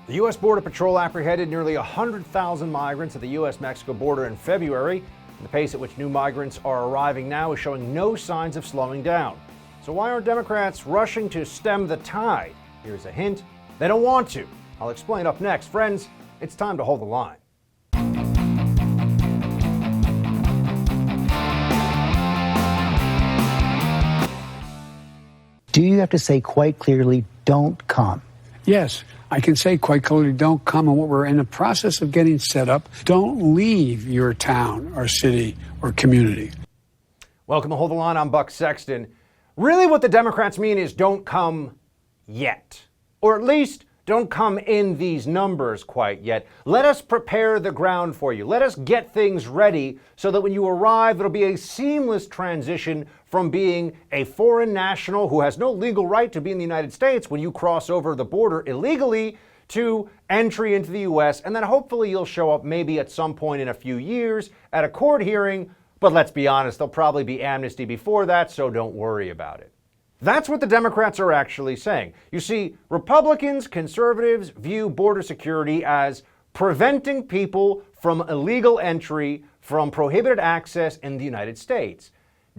The U.S. Border Patrol apprehended nearly 100,000 migrants at the U.S.-Mexico border in February. The pace at which new migrants are arriving now is showing no signs of slowing down. So why aren't Democrats rushing to stem the tide? Here's a hint: they don't want to. I'll explain up next. Friends, it's time to hold the line. Do you have to say quite clearly, don't come? Yes, I can say quite clearly, don't come. And what we're in the process of getting set up, don't leave your town or city or community. Welcome to Hold the Line. I'm Buck Sexton. Really what the Democrats mean is don't come yet. Or at least don't come in these numbers quite yet. Let us prepare the ground for you. Let us get things ready so that when you arrive, it'll be a seamless transition from being a foreign national who has no legal right to be in the United States when you cross over the border illegally to entry into the U.S. And then hopefully you'll show up maybe at some point in a few years at a court hearing. But let's be honest, there'll probably be amnesty before that, so don't worry about it. That's what the Democrats are actually saying. You see, Republicans, conservatives view border security as preventing people from illegal entry, from prohibited access in the United States.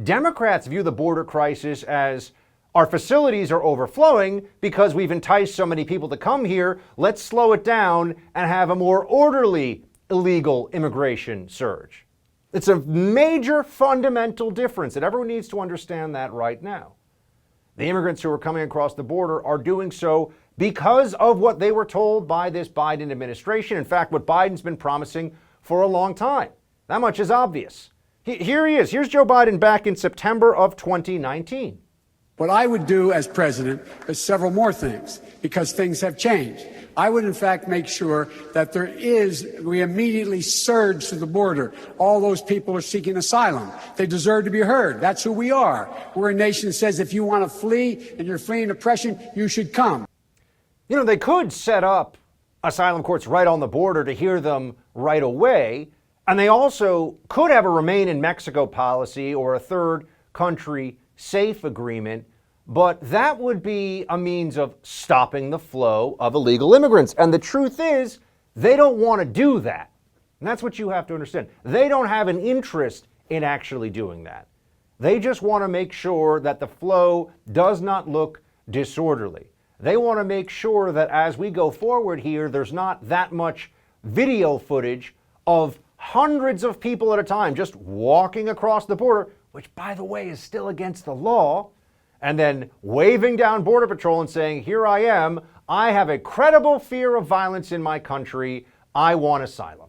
Democrats view the border crisis as our facilities are overflowing because we've enticed so many people to come here. Let's slow it down and have a more orderly illegal immigration surge. It's a major fundamental difference, and everyone needs to understand that right now. The immigrants who are coming across the border are doing so because of what they were told by this Biden administration. In fact, what Biden's been promising for a long time. That much is obvious. Here he is. Here's Joe Biden back in September of 2019. What I would do as president is several more things, because things have changed. I would, in fact, make sure that we immediately surge to the border. All those people are seeking asylum. They deserve to be heard. That's who we are. We're a nation that says if you want to flee and you're fleeing oppression, you should come. You know, they could set up asylum courts right on the border to hear them right away. And they also could have a remain in Mexico policy or a third country safe agreement, but that would be a means of stopping the flow of illegal immigrants. And the truth is, they don't want to do that. And that's what you have to understand. They don't have an interest in actually doing that. They just want to make sure that the flow does not look disorderly. They want to make sure that as we go forward here, there's not that much video footage of hundreds of people at a time just walking across the border, which, by the way, is still against the law, and then waving down Border Patrol and saying, here I am, I have a credible fear of violence in my country, I want asylum.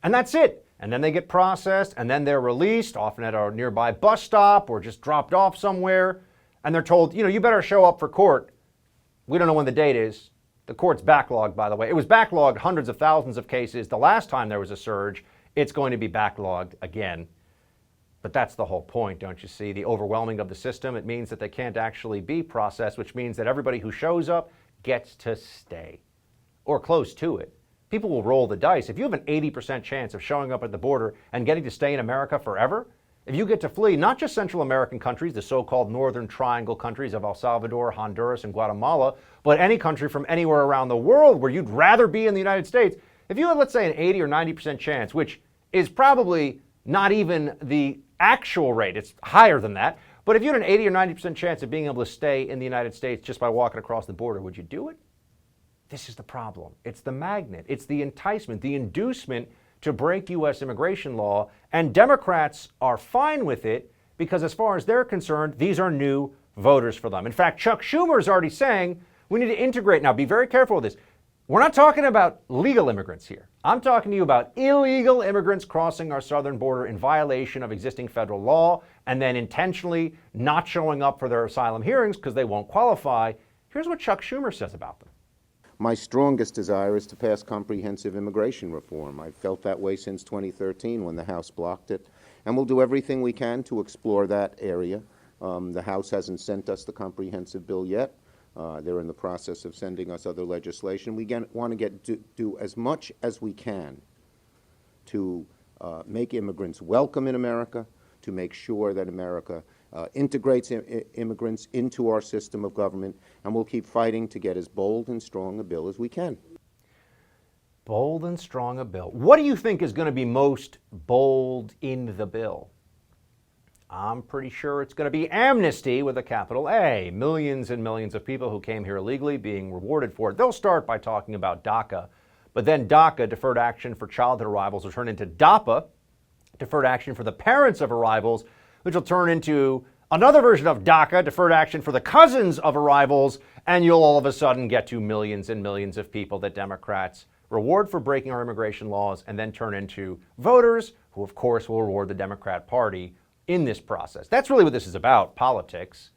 And that's it. And then they get processed, and then they're released, often at a nearby bus stop or just dropped off somewhere, and they're told, you better show up for court. We don't know when the date is. The court's backlogged, by the way. It was backlogged hundreds of thousands of cases the last time there was a surge. It's going to be backlogged again. But that's the whole point, don't you see? The overwhelming of the system, it means that they can't actually be processed, which means that everybody who shows up gets to stay, or close to it. People will roll the dice. If you have an 80% chance of showing up at the border and getting to stay in America forever, if you get to flee not just Central American countries, the so-called Northern Triangle countries of El Salvador, Honduras, and Guatemala, but any country from anywhere around the world where you'd rather be in the United States, if you have, let's say, an 80 or 90% chance, which is probably not even the actual rate, it's higher than that, but if you had an 80 or 90% chance of being able to stay in the United States just by walking across the border, would you do it? This is the problem. It's the magnet. It's the enticement, the inducement to break U.S. immigration law, and Democrats are fine with it because as far as they're concerned, these are new voters for them. In fact, Chuck Schumer is already saying we need to integrate. Now, be very careful with this. We're not talking about legal immigrants here. I'm talking to you about illegal immigrants crossing our southern border in violation of existing federal law and then intentionally not showing up for their asylum hearings because they won't qualify. Here's what Chuck Schumer says about them. My strongest desire is to pass comprehensive immigration reform. I've felt that way since 2013 when the House blocked it, and we'll do everything we can to explore that area. The House hasn't sent us the comprehensive bill yet. They're in the process of sending us other legislation. We want to do as much as we can to make immigrants welcome in America, to make sure that America integrates immigrants into our system of government, and we'll keep fighting to get as bold and strong a bill as we can. Bold and strong a bill. What do you think is going to be most bold in the bill? I'm pretty sure it's going to be amnesty with a capital A. Millions and millions of people who came here illegally being rewarded for it. They'll start by talking about DACA, but then DACA, Deferred Action for Childhood Arrivals, will turn into DAPA, Deferred Action for the Parents of Arrivals, which will turn into another version of DACA, Deferred Action for the Cousins of Arrivals, and you'll all of a sudden get to millions and millions of people that Democrats reward for breaking our immigration laws and then turn into voters who, of course, will reward the Democrat Party in this process. That's really what this is about, politics,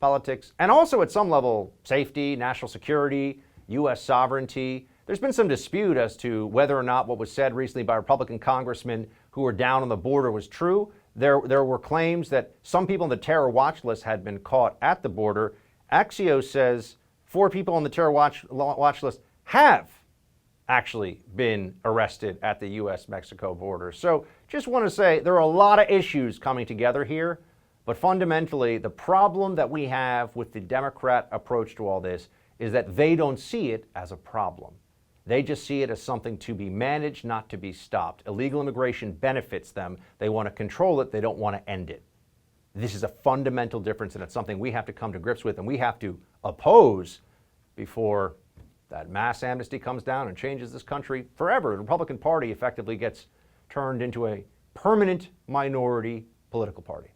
and also at some level, safety, national security, U.S. sovereignty. There's been some dispute as to whether or not what was said recently by Republican congressmen who were down on the border was true. There were claims that some people on the terror watch list had been caught at the border. Axios says 4 people on the terror watch list have actually been arrested at the U.S.-Mexico border. So just want to say there are a lot of issues coming together here, but fundamentally the problem that we have with the Democrat approach to all this is that they don't see it as a problem. They just see it as something to be managed, not to be stopped. Illegal immigration benefits them. They want to control it. They don't want to end it. This is a fundamental difference, and it's something we have to come to grips with and we have to oppose before that mass amnesty comes down and changes this country forever. The Republican Party effectively gets turned into a permanent minority political party.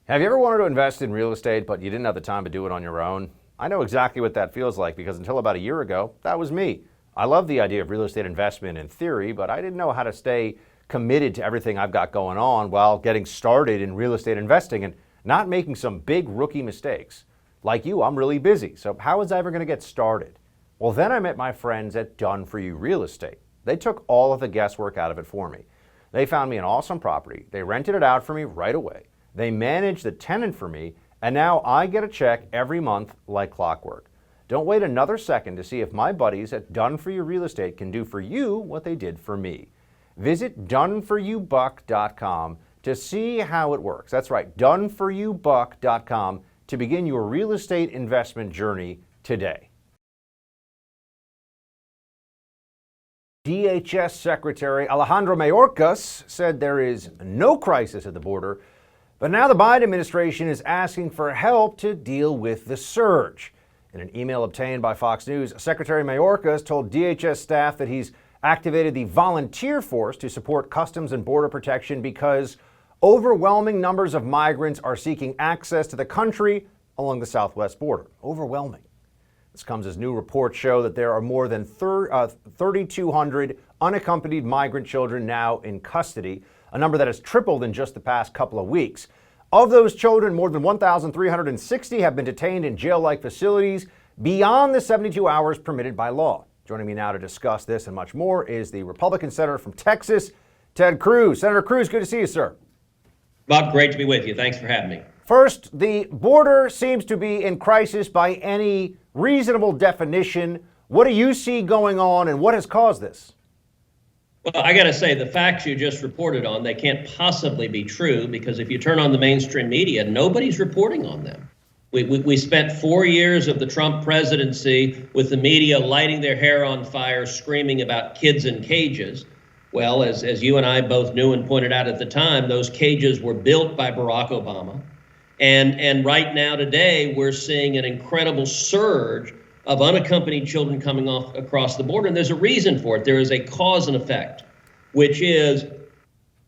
Have you ever wanted to invest in real estate, but you didn't have the time to do it on your own? I know exactly what that feels like because until about a year ago, that was me. I love the idea of real estate investment in theory, but I didn't know how to stay committed to everything I've got going on while getting started in real estate investing and not making some big rookie mistakes. Like you, I'm really busy, so how was I ever going to get started? Well, then I met my friends at Done For You Real Estate. They took all of the guesswork out of it for me. They found me an awesome property. They rented it out for me right away. They managed the tenant for me, and now I get a check every month like clockwork. Don't wait another second to see if my buddies at Done For You Real Estate can do for you what they did for me. Visit doneforyoubuck.com to see how it works. That's right, doneforyoubuck.com to begin your real estate investment journey today. DHS Secretary Alejandro Mayorkas said there is no crisis at the border, but now the Biden administration is asking for help to deal with the surge. In an email obtained by Fox News, Secretary Mayorkas told DHS staff that he's activated the volunteer force to support Customs and Border Protection because overwhelming numbers of migrants are seeking access to the country along the southwest border. Overwhelming. This comes as new reports show that there are more than 3,200 unaccompanied migrant children now in custody, a number that has tripled in just the past couple of weeks. Of those children, more than 1,360 have been detained in jail-like facilities beyond the 72 hours permitted by law. Joining me now to discuss this and much more is the Republican Senator from Texas, Ted Cruz. Senator Cruz, good to see you, sir. Bob, great to be with you. Thanks for having me. First, the border seems to be in crisis by any reasonable definition. What do you see going on and what has caused this? Well, I got to say, the facts you just reported on, they can't possibly be true because if you turn on the mainstream media, nobody's reporting on them. We spent 4 years of the Trump presidency with the media lighting their hair on fire, screaming about kids in cages. Well, as you and I both knew and pointed out at the time, those cages were built by Barack Obama. And right now today, we're seeing an incredible surge of unaccompanied children coming across the border. And there's a reason for it. There is a cause and effect, which is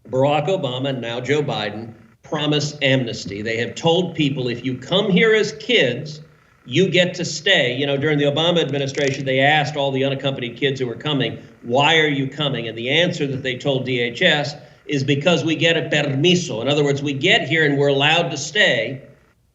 Barack Obama and now Joe Biden promise amnesty. They have told people if you come here as kids, you get to stay. You know, during the Obama administration, they asked all the unaccompanied kids who were coming, why are you coming? And the answer that they told DHS is because we get a permiso. In other words, we get here and we're allowed to stay.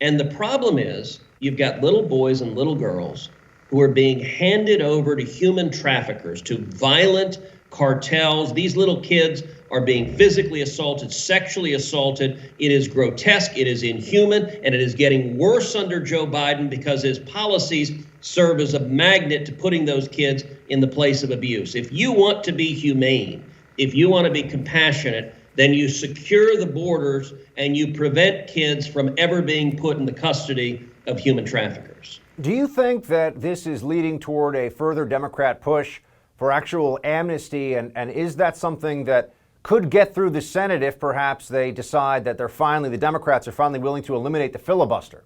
And the problem is you've got little boys and little girls who are being handed over to human traffickers, to violent cartels. These little kids are being physically assaulted, sexually assaulted. It is grotesque, it is inhuman, and it is getting worse under Joe Biden because his policies serve as a magnet to putting those kids in the place of abuse. If you want to be humane, if you want to be compassionate, then you secure the borders and you prevent kids from ever being put in the custody of human traffickers. Do you think that this is leading toward a further Democrat push for actual amnesty? And is that something that could get through the Senate if perhaps they decide that the Democrats are finally willing to eliminate the filibuster?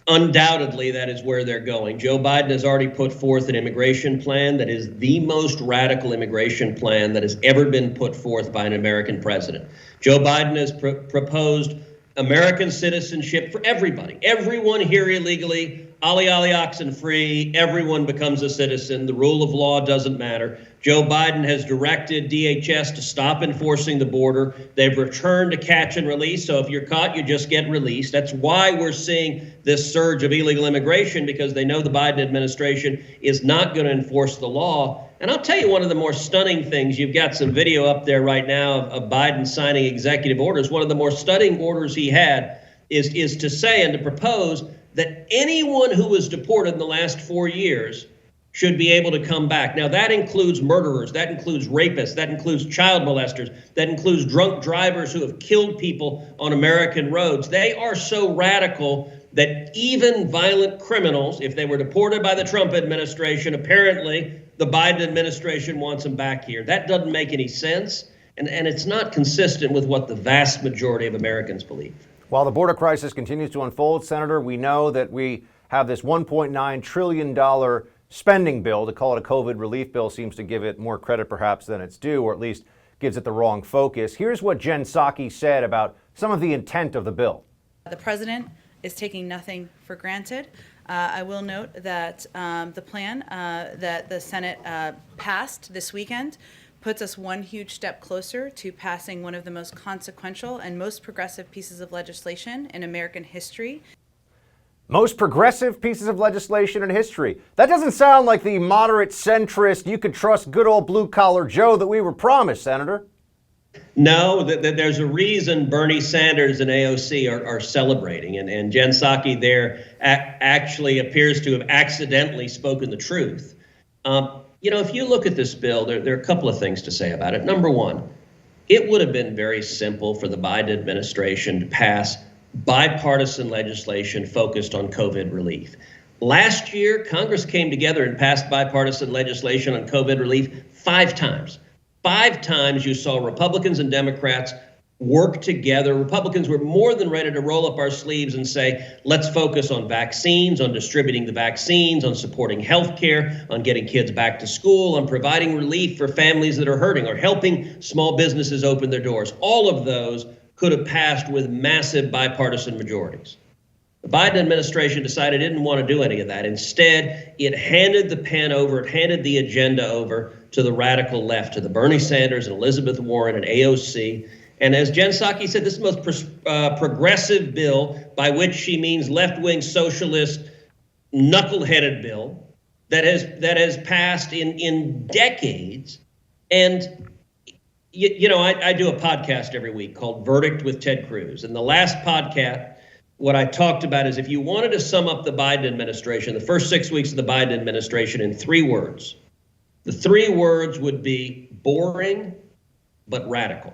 Undoubtedly, that is where they're going. Joe Biden has already put forth an immigration plan that is the most radical immigration plan that has ever been put forth by an American president. Joe Biden has proposed American citizenship for everybody. Everyone here illegally, ollie ollie oxen free, everyone becomes a citizen. The rule of law doesn't matter. Joe Biden has directed DHS to stop enforcing the border. They've returned to catch and release. So if you're caught, you just get released. That's why we're seeing this surge of illegal immigration, because they know the Biden administration is not going to enforce the law. And I'll tell you one of the more stunning things. You've got some video up there right now of Biden signing executive orders. One of the more stunning orders he had is to say and to propose that anyone who was deported in the last 4 years should be able to come back. Now, that includes murderers, that includes rapists, that includes child molesters, that includes drunk drivers who have killed people on American roads. They are so radical that even violent criminals, if they were deported by the Trump administration, apparently the Biden administration wants them back here. That doesn't make any sense, and it's not consistent with what the vast majority of Americans believe. While the border crisis continues to unfold, Senator, we know that we have this $1.9 trillion spending bill. To call it a COVID relief bill seems to give it more credit perhaps than it's due, or at least gives it the wrong focus. Here's what Jen Psaki said about some of the intent of the bill. The president is taking nothing for granted. I will note that the plan that the Senate passed this weekend puts us one huge step closer to passing one of the most consequential and most progressive pieces of legislation in American history. Most progressive pieces of legislation in history. That doesn't sound like the moderate centrist, you could trust good old blue-collar Joe that we were promised, Senator. No, there's a reason Bernie Sanders and AOC are celebrating, and Jen Psaki there actually appears to have accidentally spoken the truth. If you look at this bill, there are a couple of things to say about it. Number one, it would have been very simple for the Biden administration to pass bipartisan legislation focused on COVID relief. Last year, Congress came together and passed bipartisan legislation on COVID relief 5 times. 5 times you saw Republicans and Democrats work together. Republicans were more than ready to roll up our sleeves and say, let's focus on vaccines, on distributing the vaccines, on supporting health care, on getting kids back to school, on providing relief for families that are hurting, or helping small businesses open their doors. All of those could have passed with massive bipartisan majorities. The Biden administration decided it didn't want to do any of that. Instead, it handed the pen over, it handed the agenda over to the radical left, to the Bernie Sanders and Elizabeth Warren and AOC. And as Jen Psaki said, this is the most progressive bill, by which she means left-wing socialist, knuckle-headed bill that has passed in decades. And I do a podcast every week called Verdict with Ted Cruz. And the last podcast, what I talked about is, if you wanted to sum up the Biden administration, the first 6 weeks of the Biden administration, in 3 words, the 3 words would be boring but radical.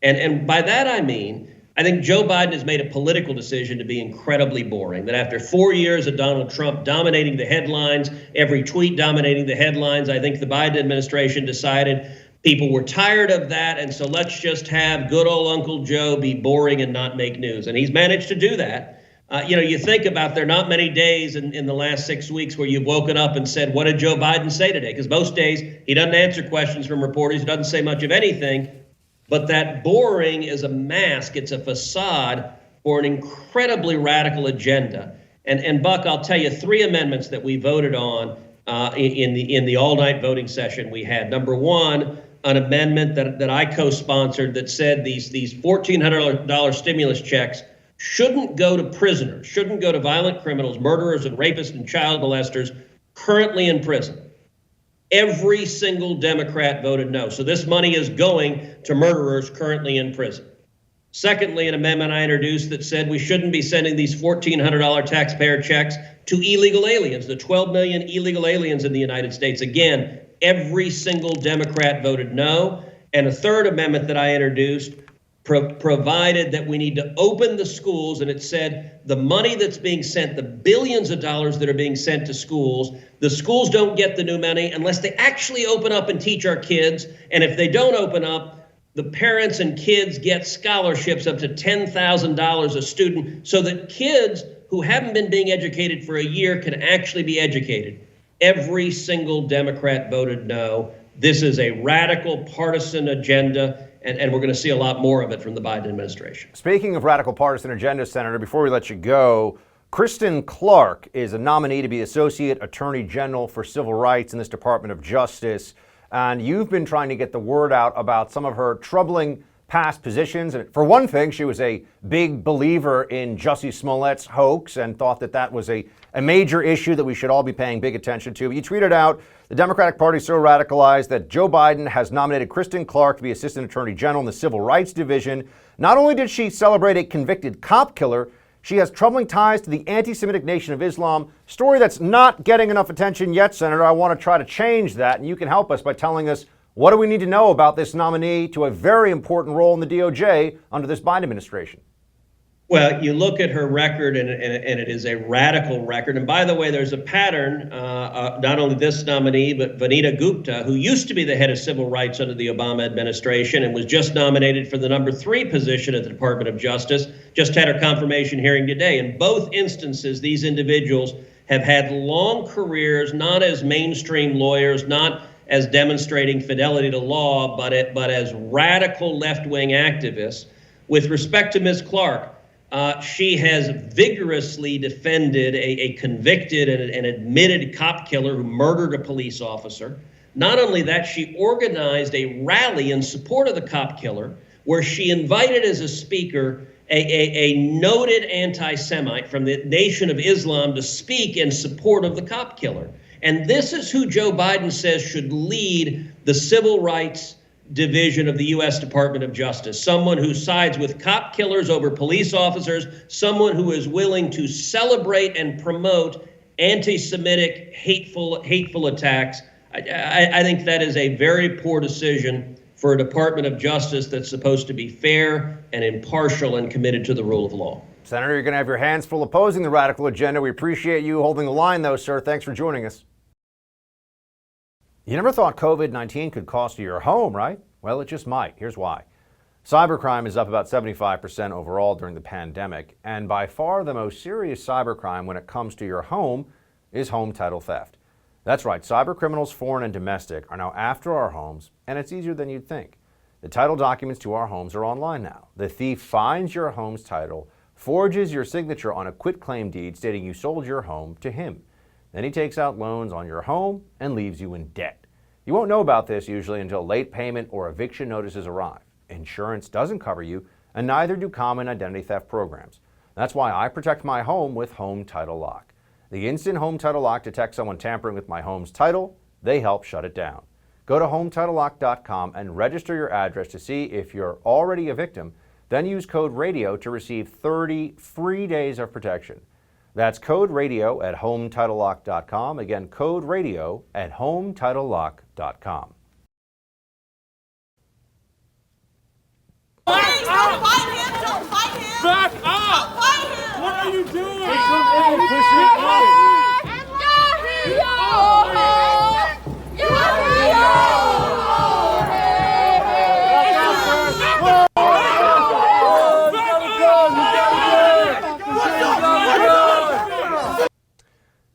And by that I mean, I think Joe Biden has made a political decision to be incredibly boring, that after 4 years of Donald Trump dominating the headlines, every tweet dominating the headlines, I think the Biden administration decided people were tired of that, and so let's just have good old Uncle Joe be boring and not make news. And he's managed to do that. You think about, there are not many days in the last 6 weeks where you've woken up and said, what did Joe Biden say today? Because most days he doesn't answer questions from reporters, he doesn't say much of anything. But that boring is a mask, it's a facade for an incredibly radical agenda. And Buck, I'll tell you 3 amendments that we voted on in the all-night voting session we had. Number 1, an amendment that I co-sponsored that said these $1,400 stimulus checks shouldn't go to prisoners, shouldn't go to violent criminals, murderers and rapists and child molesters currently in prison. Every single Democrat voted no. So this money is going to murderers currently in prison. Secondly, an amendment I introduced that said we shouldn't be sending these $1,400 taxpayer checks to illegal aliens, the 12 million illegal aliens in the United States. Again, every single Democrat voted no. And a third amendment that I introduced provided that we need to open the schools, and it said the money that's being sent, the billions of dollars that are being sent to schools, the schools don't get the new money unless they actually open up and teach our kids. And if they don't open up, the parents and kids get scholarships up to $10,000 a student so that kids who haven't been being educated for a year can actually be educated. Every single Democrat voted no. This is a radical partisan agenda, and we're going to see a lot more of it from the Biden administration. Speaking of radical partisan agenda, Senator, before we let you go, Kristen Clark is a nominee to be Associate Attorney General for Civil Rights in this Department of Justice. And you've been trying to get the word out about some of her troubling past positions. And for one thing, she was a big believer in Jussie Smollett's hoax and thought that that was a major issue that we should all be paying big attention to. You tweeted out, the Democratic Party is so radicalized that Joe Biden has nominated Kristen Clark to be Assistant Attorney General in the Civil Rights Division. Not only did she celebrate a convicted cop killer, she has troubling ties to the anti-Semitic Nation of Islam, story that's not getting enough attention yet, Senator. I want to try to change that, and you can help us by telling us, what do we need to know about this nominee to a very important role in the DOJ under this Biden administration? Well, you look at her record, and it is a radical record. And by the way, there's a pattern, not only this nominee, but Vanita Gupta, who used to be the head of civil rights under the Obama administration and was just nominated for the number 3 position at the Department of Justice, just had her confirmation hearing today. In both instances, these individuals have had long careers, not as mainstream lawyers, not as demonstrating fidelity to law, but as radical left-wing activists. With respect to Ms. Clark, she has vigorously defended a convicted and admitted cop killer who murdered a police officer. Not only that, she organized a rally in support of the cop killer where she invited as a speaker a noted anti-Semite from the Nation of Islam to speak in support of the cop killer. And this is who Joe Biden says should lead the civil rights division of the U.S. Department of Justice, someone who sides with cop killers over police officers, someone who is willing to celebrate and promote anti-Semitic, hateful attacks. I think that is a very poor decision for a Department of Justice that's supposed to be fair and impartial and committed to the rule of law. Senator, you're going to have your hands full opposing the radical agenda. We appreciate you holding the line, though, sir. Thanks for joining us. You never thought COVID-19 could cost you your home, right? Well, it just might. Here's why. Cybercrime is up about 75% overall during the pandemic, and by far the most serious cybercrime when it comes to your home is home title theft. That's right, cybercriminals, foreign and domestic, are now after our homes, and it's easier than you'd think. The title documents to our homes are online now. The thief finds your home's title, forges your signature on a quitclaim deed stating you sold your home to him. Then he takes out loans on your home and leaves you in debt. You won't know about this usually until late payment or eviction notices arrive. Insurance doesn't cover you, and neither do common identity theft programs. That's why I protect my home with Home Title Lock. The instant Home Title Lock detects someone tampering with my home's title, they help shut it down. Go to HometitleLock.com and register your address to see if you're already a victim. Then use code RADIO to receive 30 free days of protection. That's code RADIO at HometitleLock.com. Again, code RADIO at HometitleLock.com. Back up! Don't fight him! Back up! Don't fight him! What are you doing? Push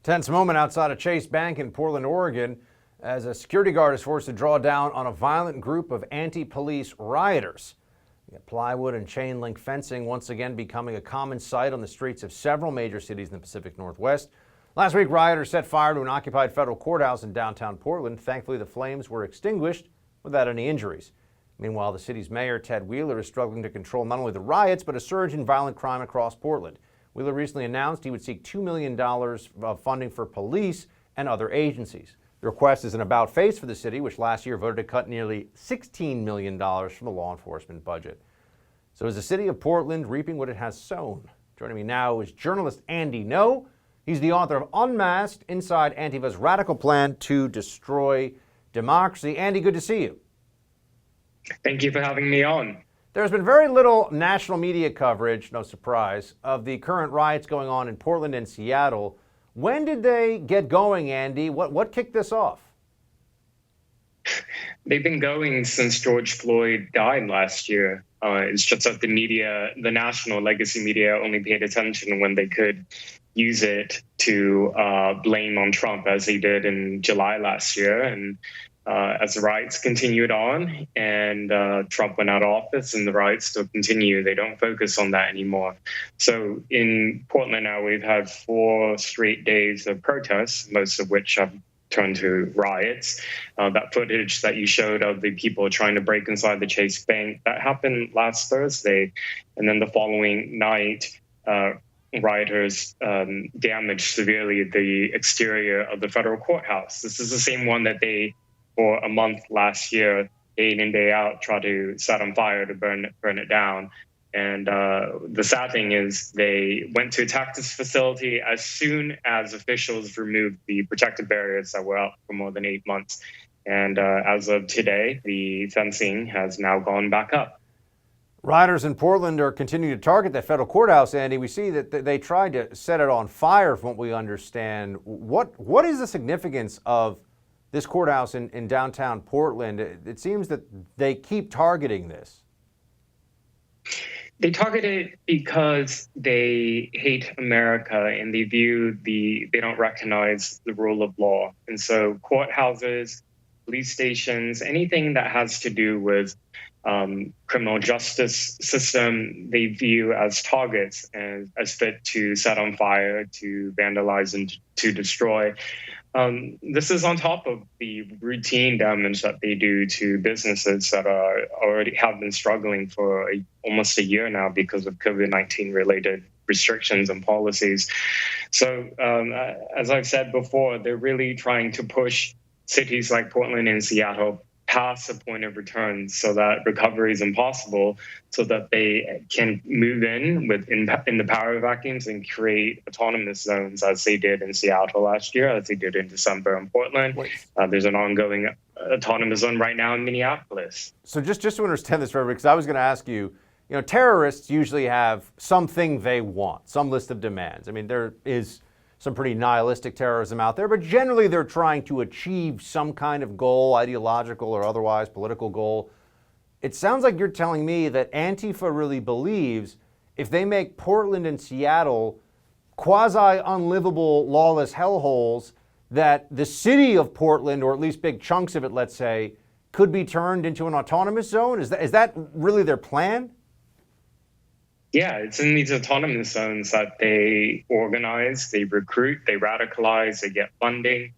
Tense moment outside of Chase Bank in Portland, Oregon, as a security guard is forced to draw down on a violent group of anti-police rioters. Plywood and chain link fencing once again becoming a common sight on the streets of several major cities in the Pacific Northwest. Last week, rioters set fire to an occupied federal courthouse in downtown Portland. Thankfully, the flames were extinguished without any injuries. Meanwhile, the city's mayor, Ted Wheeler, is struggling to control not only the riots, but a surge in violent crime across Portland. Wheeler recently announced he would seek $2 million of funding for police and other agencies. The request is an about-face for the city, which last year voted to cut nearly $16 million from the law enforcement budget. So is the city of Portland reaping what it has sown? Joining me now is journalist Andy Ngo. He's the author of Unmasked: Inside Antifa's Radical Plan to Destroy Democracy. Andy, good to see you. Thank you for having me on. There's been very little national media coverage, no surprise, of the current riots going on in Portland and Seattle. When did they get going, Andy? What kicked this off? They've been going since George Floyd died last year. It's just that the media, the national legacy media, only paid attention when they could use it to blame on Trump, as they did in July last year. And as the riots continued on and Trump went out of office and the riots still continue, they don't focus on that anymore. So in Portland now, we've had 4 straight days of protests, most of which have turned to riots. That footage that you showed of the people trying to break inside the Chase Bank, that happened last Thursday. And then the following night, rioters damaged severely the exterior of the federal courthouse. This is the same one that they, for a month last year, day in and day out, tried to set on fire to burn it down. And the sad thing is they went to attack this facility as soon as officials removed the protective barriers that were up for more than 8 months. And as of today, the fencing has now gone back up. Rioters in Portland are continuing to target that federal courthouse, Andy. We see that they tried to set it on fire, from what we understand. What is the significance of this courthouse in downtown Portland? It seems that they keep targeting this. They target it because they hate America and they don't recognize the rule of law. And so courthouses, police stations, anything that has to do with criminal justice system, they view as targets and as fit to set on fire, to vandalize, and to destroy. This is on top of the routine damage that they do to businesses that already have been struggling for almost a year now because of COVID-19 related restrictions and policies. So as I've said before, they're really trying to push cities like Portland and Seattle past the point of return so that recovery is impossible, so that they can move in the power vacuums and create autonomous zones, as they did in Seattle last year, as they did in December in Portland. There's an ongoing autonomous zone right now in Minneapolis. So just to understand this, Trevor, because I was going to ask you, terrorists usually have something they want, some list of demands. I mean, there is some pretty nihilistic terrorism out there, but generally they're trying to achieve some kind of goal, ideological or otherwise, political goal. It sounds like you're telling me that Antifa really believes if they make Portland and Seattle quasi-unlivable, lawless hellholes, that the city of Portland, or at least big chunks of it, let's say, could be turned into an autonomous zone? Is that really their plan? Yeah, it's in these autonomous zones that they organize, they recruit, they radicalize, they get funding.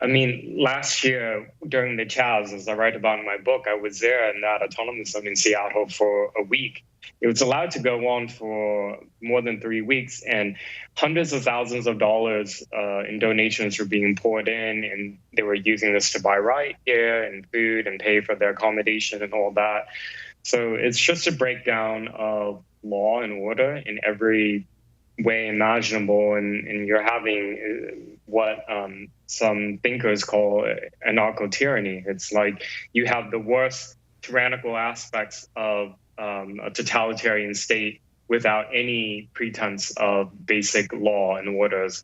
I mean, last year during the Chaz, as I write about in my book, I was there in that autonomous zone in Seattle for a week. It was allowed to go on for more than 3 weeks, and hundreds of thousands of dollars in donations were being poured in, and they were using this to buy riot gear and food and pay for their accommodation and all that. So it's just a breakdown of law and order in every way imaginable, and you're having what some thinkers call anarcho-tyranny. It's like you have the worst tyrannical aspects of a totalitarian state without any pretense of basic law and orders.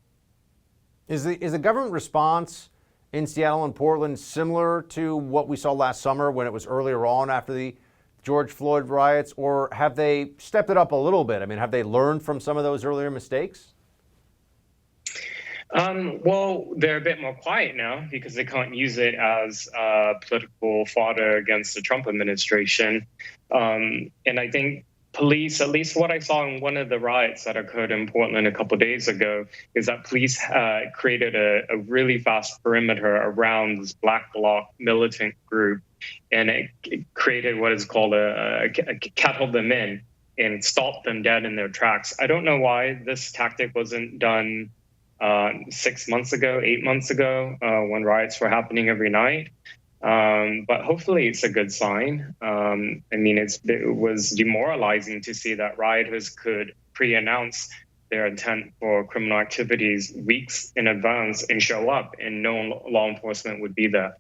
Is the government response in Seattle and Portland similar to what we saw last summer when it was earlier on after the George Floyd riots, or have they stepped it up a little bit? I mean, have they learned from some of those earlier mistakes? Well, they're a bit more quiet now because they can't use it as political fodder against the Trump administration. And I think police, at least what I saw in one of the riots that occurred in Portland a couple of days ago, is that police created a really fast perimeter around this Black Bloc militant group, and it created what is called a kettle them in and stopped them dead in their tracks. I don't know why this tactic wasn't done 6 months ago, 8 months ago, when riots were happening every night. But hopefully it's a good sign. I mean, it was demoralizing to see that rioters could pre-announce their intent for criminal activities weeks in advance and show up, and no law enforcement would be there.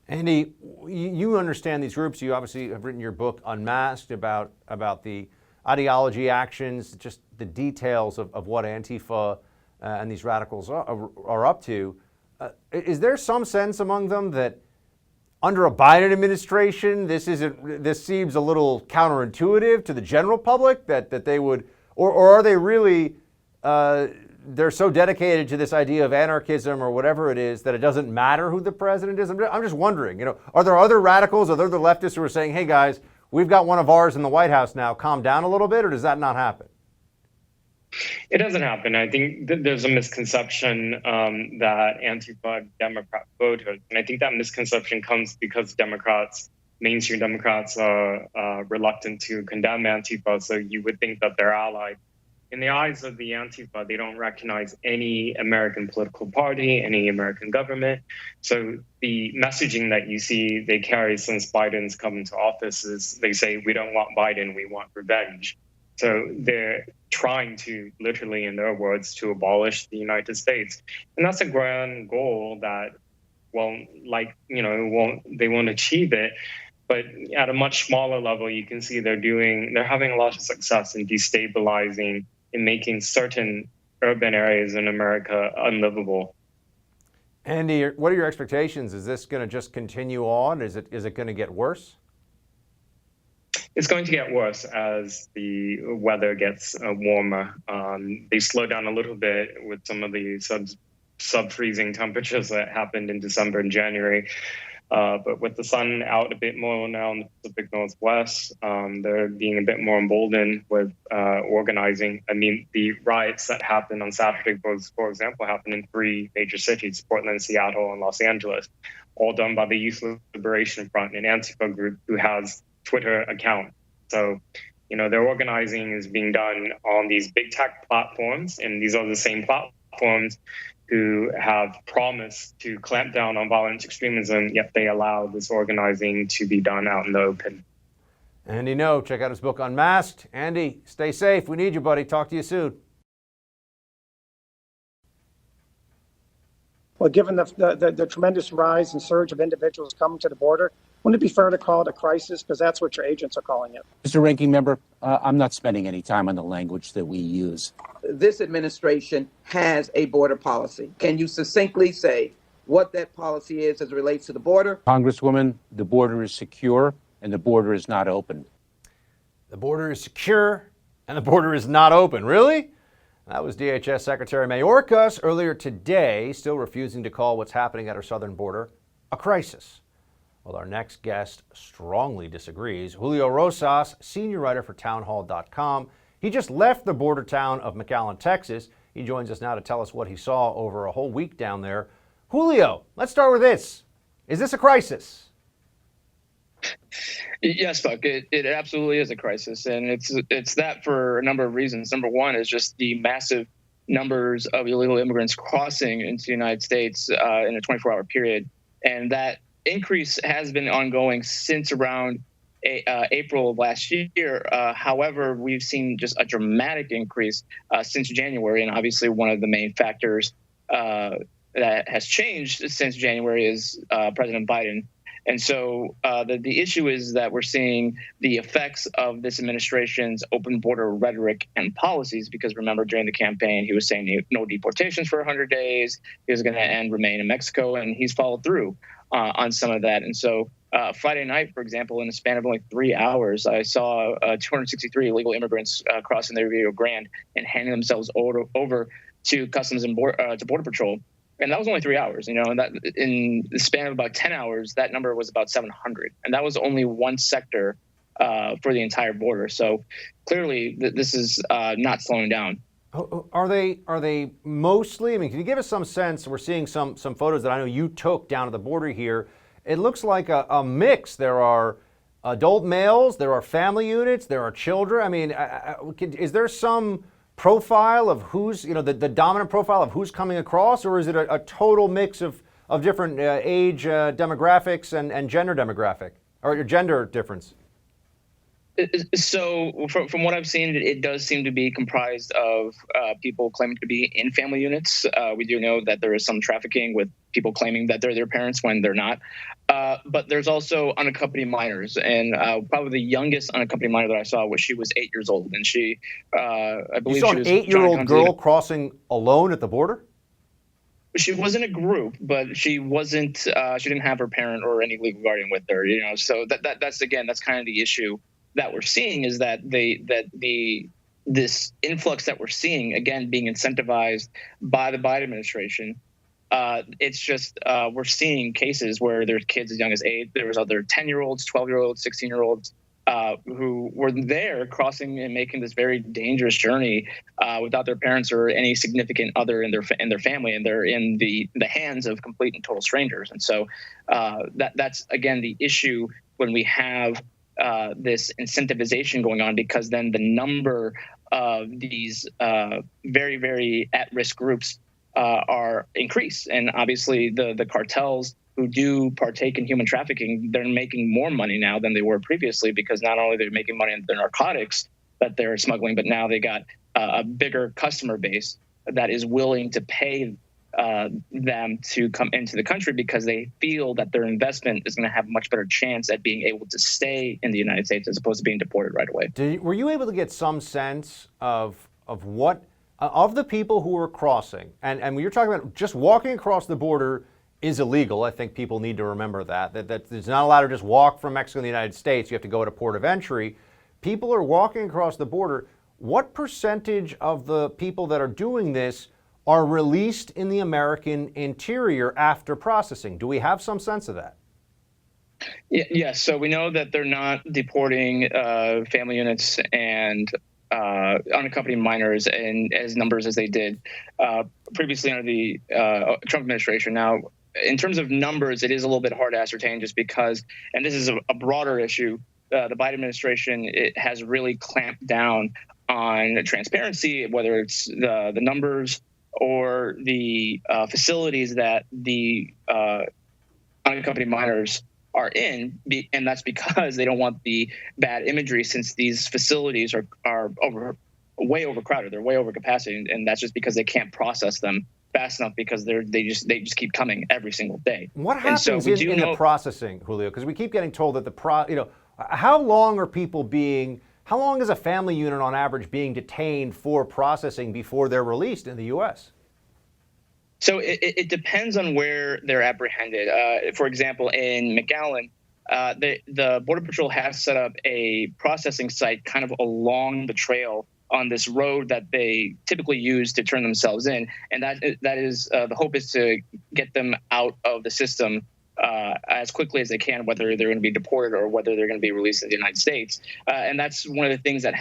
Andy, you understand these groups. You obviously have written your book Unmasked about the ideology, actions, just the details of what Antifa and these radicals are up to. Is there some sense among them that under a Biden administration, this seems a little counterintuitive to the general public that they would, or are they really they're so dedicated to this idea of anarchism or whatever it is that it doesn't matter who the president is? I'm just wondering, are there other radicals, are there other leftists who are saying, hey guys, we've got one of ours in the White House now, calm down a little bit, or does that not happen? It doesn't happen. I think there's a misconception that Antifa are Democrat voters. And I think that misconception comes because mainstream Democrats are reluctant to condemn Antifa. So you would think that they're allied. In the eyes of the Antifa, they don't recognize any American political party, any American government. So the messaging that you see they carry since Biden's come into office is they say, we don't want Biden, we want revenge. So they're trying to, literally in their words, to abolish the United States. And that's a grand goal that, they won't achieve it. But at a much smaller level, you can see they're having a lot of success in destabilizing and making certain urban areas in America unlivable. Andy, what are your expectations? Is this going to just continue on? Is it going to get worse? It's going to get worse as the weather gets warmer. They slow down a little bit with some of the sub-freezing temperatures that happened in December and January. But with the sun out a bit more now in the Pacific Northwest, they're being a bit more emboldened with organizing. I mean, the riots that happened on Saturday, for example, happened in 3 major cities, Portland, Seattle, and Los Angeles, all done by the Youth Liberation Front, an Antifa group who has Twitter account. So, their organizing is being done on these big tech platforms, and these are the same platforms who have promised to clamp down on violent extremism, yet they allow this organizing to be done out in the open. Andy Ngo, check out his book Unmasked. Andy, stay safe. We need you, buddy. Talk to you soon. Well, given the tremendous rise and surge of individuals coming to the border, wouldn't it be fair to call it a crisis? Because that's what your agents are calling it. Mr. Ranking Member, I'm not spending any time on the language that we use. This administration has a border policy. Can you succinctly say what that policy is as it relates to the border? Congresswoman, the border is secure and the border is not open. The border is secure and the border is not open. Really? That was DHS Secretary Mayorkas earlier today, still refusing to call what's happening at our southern border a crisis. Well, our next guest strongly disagrees. Julio Rosas, senior writer for townhall.com. He just left the border town of McAllen, Texas. He joins us now to tell us what he saw over a whole week down there. Julio, let's start with this. Is this a crisis? Yes, Buck, it absolutely is a crisis. And it's that for a number of reasons. Number one is just the massive numbers of illegal immigrants crossing into the United States in a 24-hour period. And that increase has been ongoing since around April of last year. However, we've seen just a dramatic increase since January. And obviously one of the main factors that has changed since January is President Biden. And so the issue is that we're seeing the effects of this administration's open border rhetoric and policies, because remember, during the campaign, he was saying no deportations for 100 days. He was going to remain in Mexico, and he's followed through on some of that. And so Friday night, for example, in a span of only 3 hours, I saw 263 illegal immigrants crossing the Rio Grande and handing themselves over to Customs and to Border Patrol. And that was only 3 hours, and that in the span of about 10 hours, that number was about 700. And that was only one sector for the entire border. So clearly this is not slowing down. Are they mostly, can you give us some sense? We're seeing some photos that I know you took down at the border here. It looks like a mix. There are adult males, there are family units, there are children. Is there some profile of who's, the dominant profile of who's coming across, or is it a total mix of different age demographics and gender demographic, or your gender difference? So from what I've seen, it does seem to be comprised of people claiming to be in family units. We do know that there is some trafficking with people claiming that they're their parents when they're not. But there's also unaccompanied minors, and probably the youngest unaccompanied minor that I saw she was 8 years old, and she, I believe, you saw she was an 8-year-old girl crossing alone at the border. She was in a group, but she wasn't. She didn't have her parent or any legal guardian with her. So that's kind of the issue that we're seeing, is that this influx that we're seeing, again, being incentivized by the Biden administration. It's just we're seeing cases where there's kids as young as 8. There was other 10-year-olds, 12-year-olds, 16-year-olds who were there crossing and making this very dangerous journey without their parents or any significant other in their family, and they're in the hands of complete and total strangers. And so that's again the issue when we have this incentivization going on, because then the number of these very, very at-risk groups are increased. And obviously the cartels who do partake in human trafficking, they're making more money now than they were previously, because not only they're making money on the narcotics that they're smuggling, but now they got a bigger customer base that is willing to pay them to come into the country, because they feel that their investment is going to have a much better chance at being able to stay in the United States as opposed to being deported right away. Were you able to get some sense of what of the people who were crossing, and when you're talking about just walking across the border is illegal? I think people need to remember that it's not allowed to just walk from Mexico to the United States. You have to go at a port of entry. People are walking across the border. What percentage of the people that are doing this are released in the American interior after processing? Do we have some sense of that? Yes. So we know that they're not deporting family units and unaccompanied minors in as numbers as they did previously under the Trump administration. Now, in terms of numbers, it is a little bit hard to ascertain, just because, and this is a broader issue, the Biden administration has really clamped down on transparency, whether it's the numbers or the facilities that the unaccompanied minors are in, and that's because they don't want the bad imagery, since these facilities are way overcrowded, they're way over capacity, and that's just because they can't process them fast enough, because they just keep coming every single day. What happens in the processing, Julio? Because we keep getting told that how long is a family unit on average being detained for processing before they're released in the U.S.? So it depends on where they're apprehended. For example, in McAllen, the Border Patrol has set up a processing site kind of along the trail on this road that they typically use to turn themselves in. And that is the hope is to get them out of the system as quickly as they can, whether they're going to be deported or whether they're going to be released in the United States. And that's one of the things that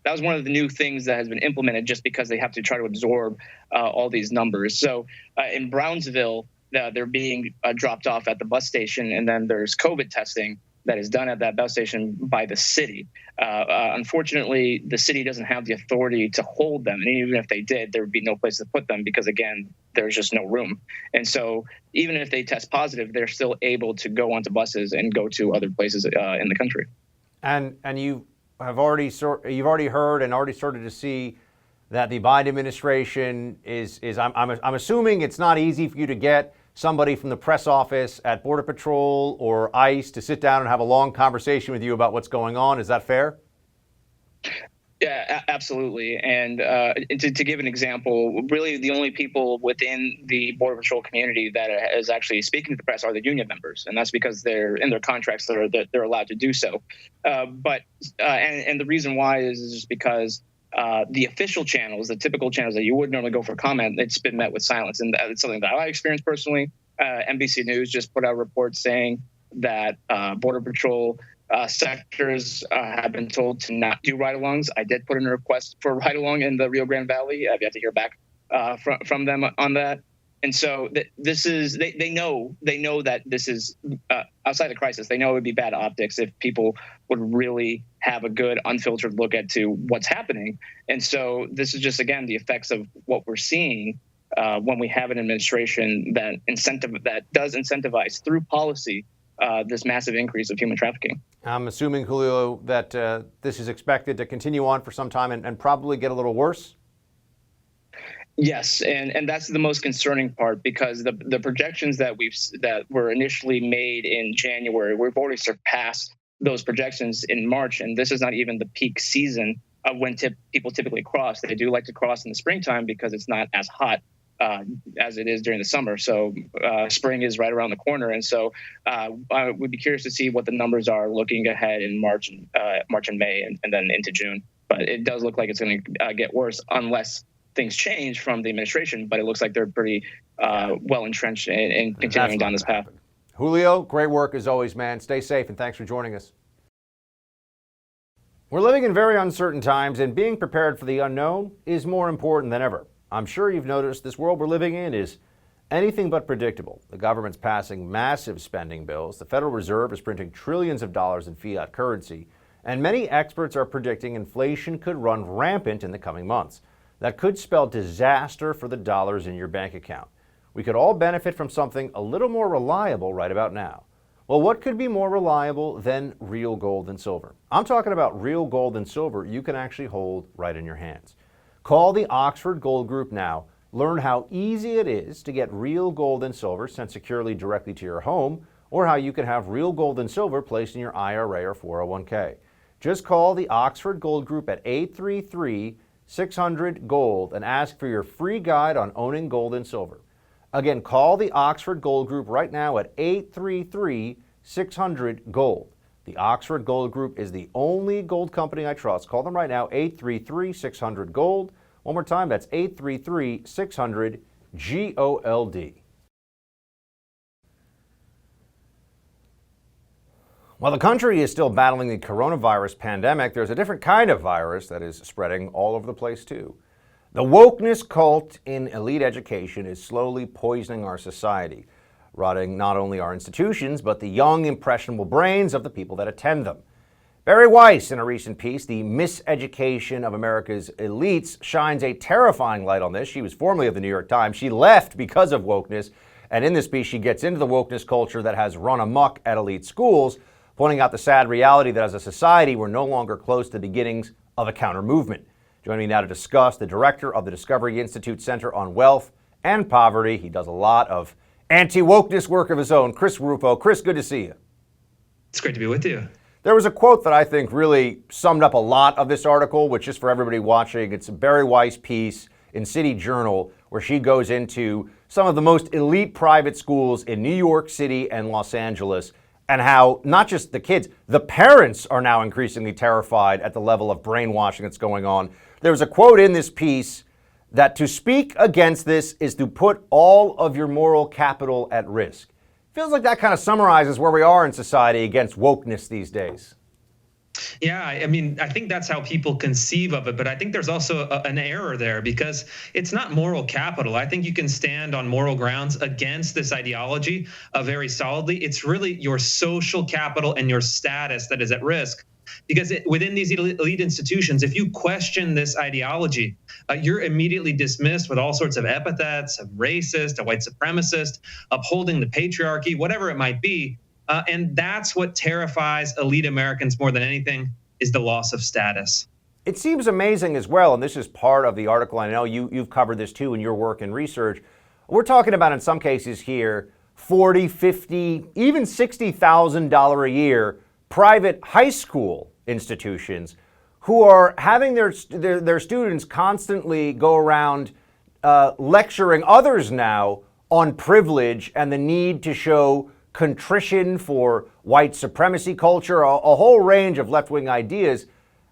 was one of the new things that has been implemented, just because they have to try to absorb all these numbers. So in Brownsville, they're being dropped off at the bus station, and then there's COVID testing that is done at that bus station by the city. Unfortunately, the city doesn't have the authority to hold them. And even if they did, there would be no place to put them, because, again, there's just no room. And so even if they test positive, they're still able to go onto buses and go to other places in the country. And you've already heard and already started to see that the Biden administration is I'm assuming it's not easy for you to get somebody from the press office at Border Patrol or ICE to sit down and have a long conversation with you about what's going on. Is that fair? Yeah, absolutely. And to give an example, really the only people within the Border Patrol community that is actually speaking to the press are the union members, and that's because they're in their contracts that they're allowed to do so. But the reason why is just because the official channels, the typical channels that you would normally go for comment, it's been met with silence, and it's something that I experienced personally. NBC News just put out a report saying that Border Patrol sectors have been told to not do ride-alongs. I did put in a request for a ride-along in the Rio Grande Valley. I've yet to hear back from them on that. And so this is they know that this is outside the crisis. They know it would be bad optics if people would really have a good unfiltered look at to what's happening. And so this is just, again, the effects of what we're seeing when we have an administration that does incentivize through policy this massive increase of human trafficking. I'm assuming, Julio, that this is expected to continue on for some time and probably get a little worse. Yes, and that's the most concerning part, because the projections that were initially made in January, we've already surpassed those projections in March, and this is not even the peak season of when people typically cross. They do like to cross in the springtime because it's not as hot as it is during the summer. So spring is right around the corner, and so I would be curious to see what the numbers are looking ahead in March and May, and then into June. But it does look like it's going to get worse unless things change from the administration, but it looks like they're pretty well entrenched in continuing down this path. Julio, great work as always, man. Stay safe, and thanks for joining us. We're living in very uncertain times, and being prepared for the unknown is more important than ever. I'm sure you've noticed this world we're living in is anything but predictable. The government's passing massive spending bills. The Federal Reserve is printing trillions of dollars in fiat currency, and many experts are predicting inflation could run rampant in the coming months. That could spell disaster for the dollars in your bank account. We could all benefit from something a little more reliable right about now. Well, what could be more reliable than real gold and silver? I'm talking about real gold and silver you can actually hold right in your hands. Call the Oxford Gold Group now. Learn how easy it is to get real gold and silver sent securely directly to your home, or how you can have real gold and silver placed in your IRA or 401k. Just call the Oxford Gold Group at 833-600-GOLD and ask for your free guide on owning gold and silver. Again, call the Oxford Gold Group right now at 833-600-GOLD. The Oxford Gold Group is the only gold company I trust. Call them right now, 833-600-GOLD. One more time, that's 833-600-GOLD. While the country is still battling the coronavirus pandemic, there's a different kind of virus that is spreading all over the place too. The wokeness cult in elite education is slowly poisoning our society, rotting not only our institutions, but the young, impressionable brains of the people that attend them. Barry Weiss, in a recent piece, The Miseducation of America's Elites, shines a terrifying light on this. She was formerly of the New York Times. She left because of wokeness, and in this piece she gets into the wokeness culture that has run amok at elite schools, pointing out the sad reality that as a society we're no longer close to the beginnings of a counter-movement. Joining me now to discuss, the director of the Discovery Institute Center on Wealth and Poverty. He does a lot of anti-wokeness work of his own, Chris Rufo. Chris, good to see you. It's great to be with you. There was a quote that I think really summed up a lot of this article, which is for everybody watching. It's a Barry Weiss piece in City Journal where she goes into some of the most elite private schools in New York City and Los Angeles, and how not just the kids, the parents are now increasingly terrified at the level of brainwashing that's going on. There was a quote in this piece that to speak against this is to put all of your moral capital at risk. Feels like that kind of summarizes where we are in society against wokeness these days. Yeah, I mean, I think that's how people conceive of it, but I think there's also an error there because it's not moral capital. I think you can stand on moral grounds against this ideology very solidly. It's really your social capital and your status that is at risk. Because within these elite institutions, if you question this ideology, you're immediately dismissed with all sorts of epithets of racist, a white supremacist, upholding the patriarchy, whatever it might be. And that's what terrifies elite Americans more than anything, is the loss of status. It seems amazing as well, and this is part of the article. I know you've covered this too in your work and research. We're talking about in some cases here $40,000, $50,000, even $60,000 a year private high school institutions who are having their students constantly go around lecturing others now on privilege and the need to show contrition for white supremacy culture, a whole range of left-wing ideas.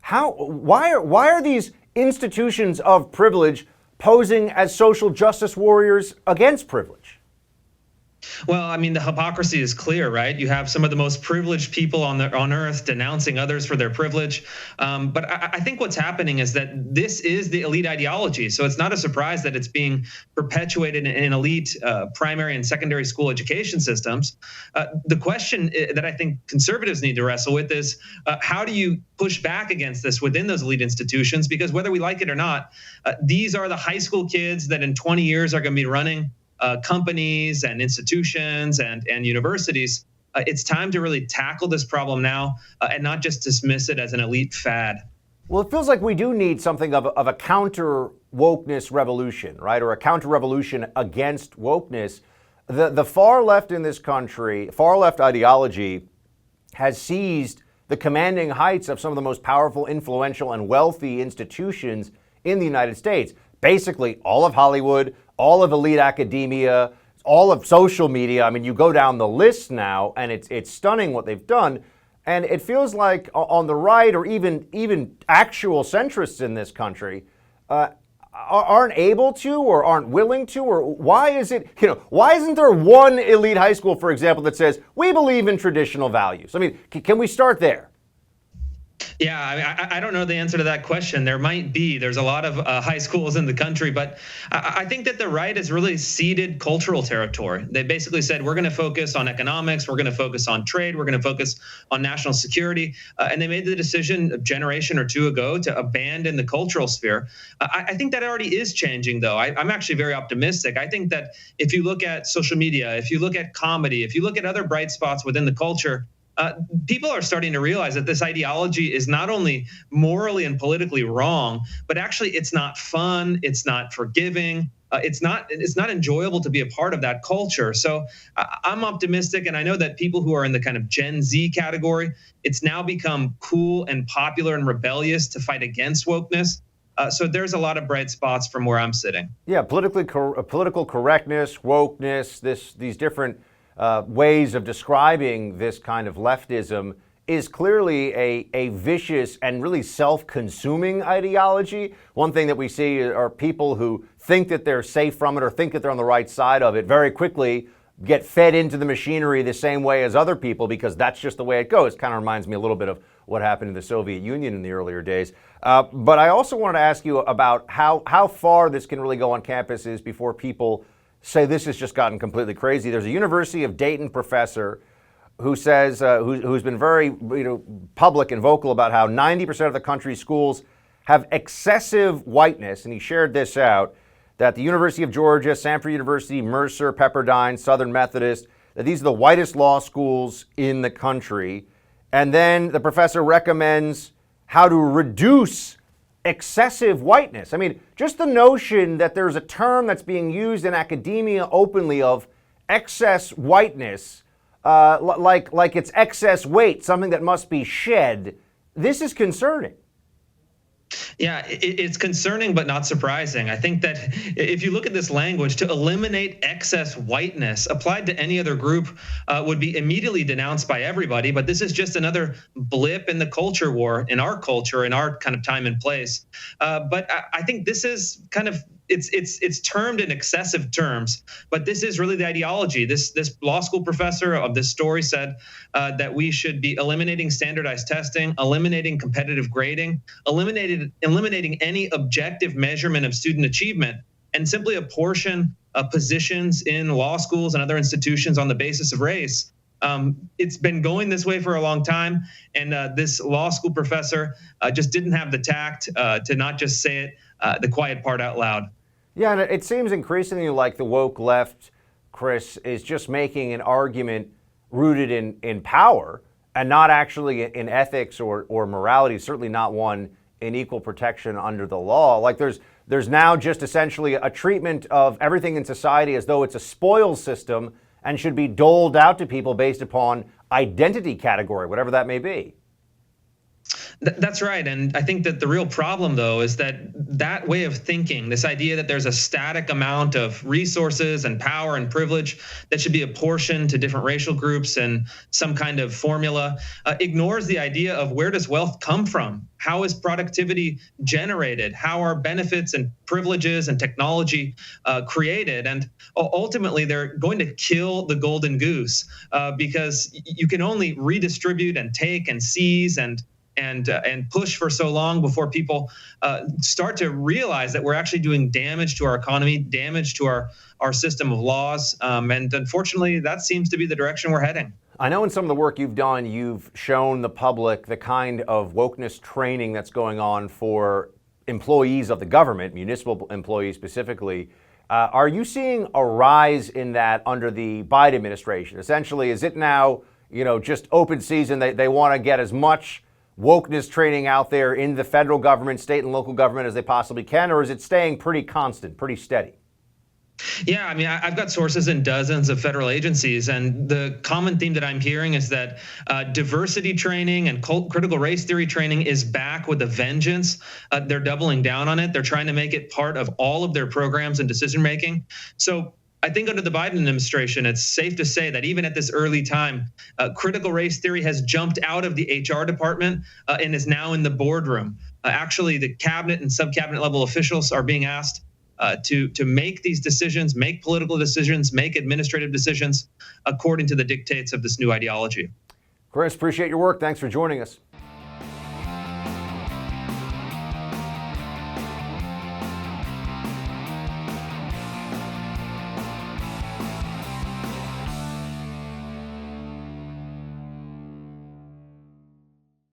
Why are these institutions of privilege posing as social justice warriors against privilege? Well, I mean, the hypocrisy is clear, right? You have some of the most privileged people on earth denouncing others for their privilege. But I think what's happening is that this is the elite ideology. So it's not a surprise that it's being perpetuated in elite primary and secondary school education systems. The question that I think conservatives need to wrestle with is how do you push back against this within those elite institutions? Because whether we like it or not, these are the high school kids that in 20 years are going to be running companies and institutions and universities. It's time to really tackle this problem now and not just dismiss it as an elite fad. Well, it feels like we do need something of a counter wokeness revolution, right? Or a counter revolution against wokeness. The far left in this country, far left ideology, has seized the commanding heights of some of the most powerful, influential, and wealthy institutions in the United States. Basically, all of Hollywood, all of elite academia, all of social media. I mean, you go down the list now, and it's stunning what they've done. And it feels like on the right, or even actual centrists in this country, aren't able to or aren't willing to, or why is it, why isn't there one elite high school, for example, that says, we believe in traditional values? I mean, can we start there? Yeah, I mean, I don't know the answer to that question. There might be. There's a lot of high schools in the country, but I think that the right has really ceded cultural territory. They basically said, we're going to focus on economics, we're going to focus on trade, we're going to focus on national security. And they made the decision a generation or two ago to abandon the cultural sphere. I think that already is changing, though. I'm actually very optimistic. I think that if you look at social media, if you look at comedy, if you look at other bright spots within the culture, people are starting to realize that this ideology is not only morally and politically wrong, but actually it's not fun, it's not forgiving, it's not enjoyable to be a part of that culture. So I'm optimistic, and I know that people who are in the kind of Gen Z category, it's now become cool and popular and rebellious to fight against wokeness. So there's a lot of bright spots from where I'm sitting. Yeah, political correctness, wokeness, these different ways of describing this kind of leftism is clearly a vicious and really self-consuming ideology. One thing that we see are people who think that they're safe from it or think that they're on the right side of it very quickly get fed into the machinery the same way as other people, because that's just the way it goes. Kind of reminds me a little bit of what happened in the Soviet Union in the earlier days. But I also wanted to ask you about how far this can really go on campuses before people say this has just gotten completely crazy. There's a University of Dayton professor who says, who's been very public and vocal about how 90% of the country's schools have excessive whiteness, and he shared this out, that the University of Georgia, Samford University, Mercer, Pepperdine, Southern Methodist, that these are the whitest law schools in the country. And then the professor recommends how to reduce excessive whiteness. I mean, just the notion that there's a term that's being used in academia openly of excess whiteness, like it's excess weight, something that must be shed. This is concerning. Yeah, it's concerning, but not surprising. I think that if you look at this language, to eliminate excess whiteness applied to any other group would be immediately denounced by everybody. But this is just another blip in the culture war, in our culture, in our kind of time and place. But I think this is kind of, it's termed in excessive terms, but this is really the ideology. This law school professor of this story said that we should be eliminating standardized testing, eliminating competitive grading, eliminating any objective measurement of student achievement, and simply apportion positions in law schools and other institutions on the basis of race. It's been going this way for a long time, and this law school professor just didn't have the tact to not just say it, the quiet part out loud. Yeah, and it seems increasingly like the woke left, Chris, is just making an argument rooted in power and not actually in ethics or morality, certainly not one in equal protection under the law. Like there's now just essentially a treatment of everything in society as though it's a spoils system and should be doled out to people based upon identity category, whatever that may be. That's right. And I think that the real problem, though, is that way of thinking, this idea that there's a static amount of resources and power and privilege that should be apportioned to different racial groups and some kind of formula, ignores the idea of where does wealth come from? How is productivity generated? How are benefits and privileges and technology created? And ultimately, they're going to kill the golden goose because you can only redistribute and take and seize and push for so long before people start to realize that we're actually doing damage to our economy, damage to our system of laws. And unfortunately, that seems to be the direction we're heading. I know in some of the work you've done, you've shown the public the kind of wokeness training that's going on for employees of the government, municipal employees specifically. Are you seeing a rise in that under the Biden administration? Essentially, is it now just open season. They want to get as much wokeness training out there in the federal government, state and local government as they possibly can, or is it staying pretty constant, pretty steady? Yeah, I mean, I've got sources in dozens of federal agencies, and the common theme that I'm hearing is that diversity training and critical race theory training is back with a vengeance. They're doubling down on it. They're trying to make it part of all of their programs and decision making. So I think under the Biden administration, it's safe to say that even at this early time, critical race theory has jumped out of the HR department and is now in the boardroom. Actually, the cabinet and sub-cabinet level officials are being asked to make these decisions, make political decisions, make administrative decisions according to the dictates of this new ideology. Chris, appreciate your work. Thanks for joining us.